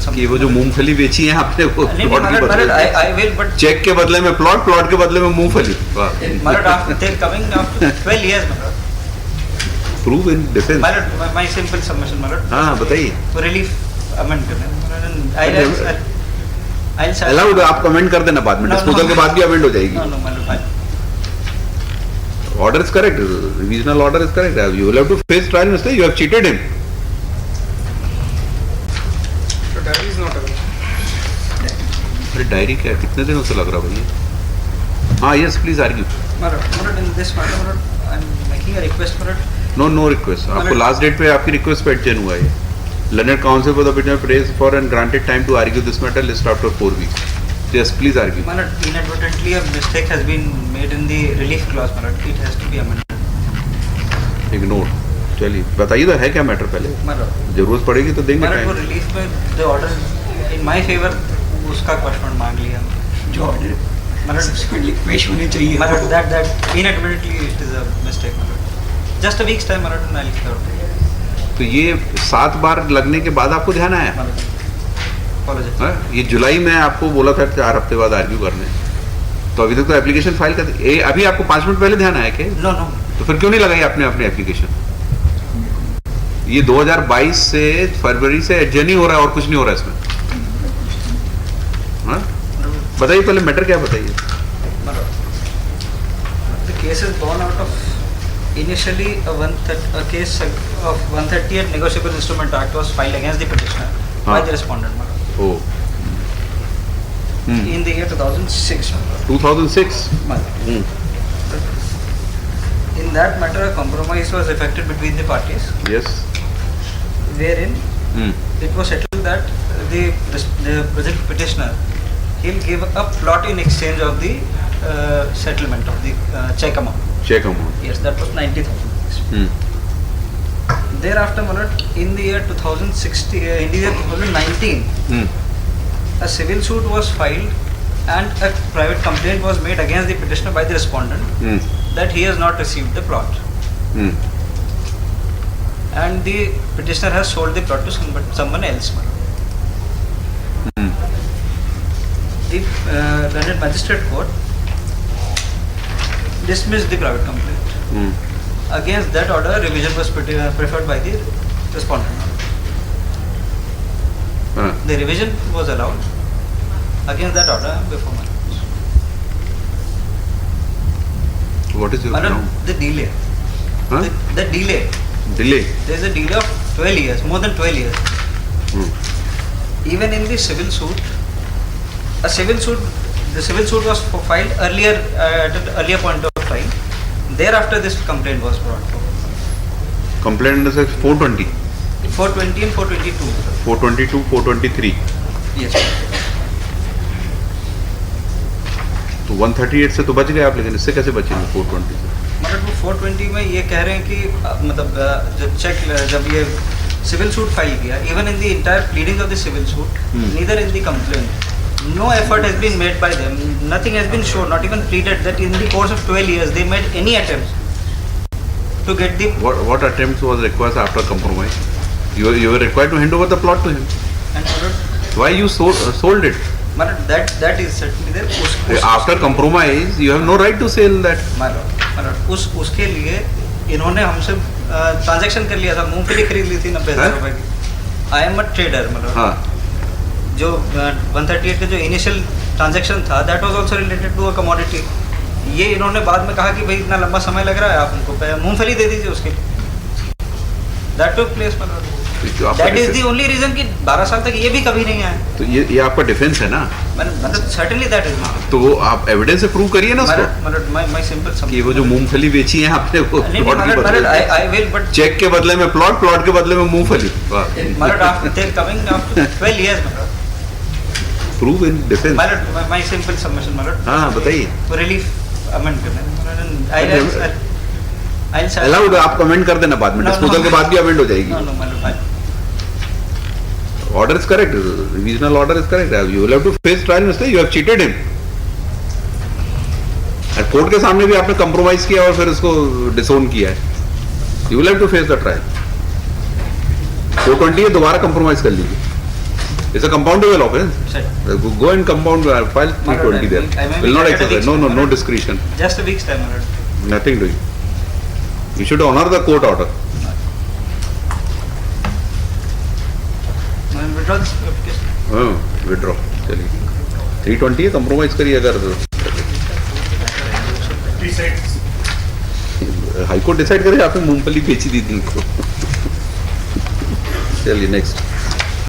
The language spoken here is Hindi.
सिंपल कि वो जो मूंगफली बेची है आपने वो प्लॉट के बदले आई विल बट चेक के बदले में प्लॉट, प्लॉट के बदले में मूंगफली। मतलब आफ्टर कमिंग आफ्टर 12 इयर्स मतलब प्रूव इन डिफेंस। मतलब माय सिंपल सबमिशन मतलब हाँ बताइए। तो रिलीफ अमेंड करना आई अलाउड, आप कमेंट कर देना बाद में, डिस्पोजल के बाद भी अमेंड हो जाएगी। नो नो मतलब Order is correct. Revisional order is correct. You will have to face trial mistake. You have cheated him. So diary is not available. अरे डायरी क्या है? कितने दिनों से लग रहा भैया? हाँ यस प्लीज आर्ग्यू। मतलब in this matter I am making a request for no no request. आपको लास्ट डेट पे आपकी रिक्वेस्ट पे एडजन हुआ है। Learned counsel for the petitioner prays for and granted time to argue this matter list after 4 weeks. Yes, please argue. मतलब inadvertently a mistake has been made in the relief clause मतलब it has to be amended. Ignore. चलिए बताइए तो है क्या मैटर पहले? मतलब जरूरत पड़ेगी तो देंगे मतलब वो टाइम। रिलीफ में जो ऑर्डर इन माय फेवर उसका क्वेश्चन मांग लिया जो ऑर्डर मतलब सब्सिक्वेंटली पेश होने चाहिए मतलब that inadvertently it is a mistake मतलब just a week's time मतलब I'll clear it. तो ये 7 बार लगने के बाद आपको ध्यान आया? Apologize. हाँ? ये जुलाई में आपको बोला था 4 हफ्ते बाद आर्ग्यू करने, तो अभी तक तो एप्लीकेशन फाइल कर अभी आपको 5 मिनट पहले ध्यान आया क्या? नो नो तो फिर क्यों नहीं लगाई आपने अपनी एप्लीकेशन? ये 2022 से फरवरी से एडजन ही हो रहा है और कुछ नहीं हो रहा है इसमें। हाँ? बताइए पहले मैटर क्या बताइए। The case is born out of initially a case of 138 Negotiable Instrument Act was filed against the petitioner by the respondent Oh. in the year 2006. 2006. In that matter, a compromise was effected between the parties, Yes. wherein it was settled that the present petitioner he'll give a plot in exchange of the settlement of the check amount. Check amount. Yes, that was 90,000 rupees. Thereafter, Manoj, in the year 2016, in the year 2019, a civil suit was filed and a private complaint was made against the petitioner by the respondent that he has not received the plot. And the petitioner has sold the plot to someone else. The London Magistrate Court dismissed the private complaint. Against that order, revision was preferred by the respondent. The revision was allowed against that order before my What is your ground? The delay. Huh? The delay. Delay. There is a delay of 12 years, more than 12 years. Even in the civil suit, the civil suit was filed earlier at an earlier point of time. Thereafter, this complaint was brought forward. Complaint under section 420. 420 and 422. 422, 423. Yes. तो 138 से तो बच गए आप, लेकिन इससे कैसे बचेंगे 420 से? मतलब वो 420 में ये कह रहे हैं कि मतलब जब चेक जब ये सिविल सूट फाइल किया, even in the entire pleading of the civil suit, neither in the complaint, no effort has been made by them, nothing has been shown, not even pleaded that in the course of 12 years they made any attempts to get the... What attempts was required after compromise? You were required to hand over the plot to him. And why you sold it? That is certainly there. After compromise, you have no right to sell that. उसके लिए इन्होंने हमसे ट्रांजैक्शन कर लिया था, मूंगफली खरीद ली थी 90,000 रुपए की. आई एम अ ट्रेडर, मतलब जो 138 का जो इनिशियल ट्रांजैक्शन था, that was also related to a commodity. ये इन्होंने बाद में कहा कि भाई इतना लंबा समय लग रहा है, आप उनको मूंगफली दे दीजिए उसके लिए. That took place, that is the only reason कि 12 साल तक ये भी कभी नहीं आया. तो ये आपका डिफेंस है ना? मतलब सर्टेनली दैट इज. तो वो आप एविडेंस से प्रूव करिए ना उसको. मतलब माय सिंपल कि वो जो मूंगफली बेची है आपने, वो प्लॉट के बदले आई विल बट चेक के बदले में प्लॉट, प्लॉट के बदले में मूंगफली. मतलब आफ्टर कमिंग आफ्टर 12 इयर्स, मतलब prove in defence. My simple submission, मतलब हाँ बताइए. रिलीफ अमेंड करना है. अलाउड, आप कमेंट कर देना बाद में, डिस्पोजल के बाद भी अमेंड हो जाएगी. Order is correct, revisional order is correct. You will have to face trial mistake. You have cheated him. Court के सामने भी आपने कंप्रोमाइज किया और फिर उसको डिसोन किया है. You will have to face the trial. 420 दोबारा कंप्रोमाइज कर लीजिए. It's a compoundable offense. Sir. Go and compound file 320 there. I may Will be not at a exercise. week's No, no, time, no right? discretion. Just a week's time, my lord. Nothing doing. You should honor the court order. मैं withdraw this application. हाँ, withdraw. चलिए 320 compromise करिए अगर हाई कोर्ट डिसाइड करे आपने मूंगफली बेची दी थी इनको. चलिए नेक्स्ट.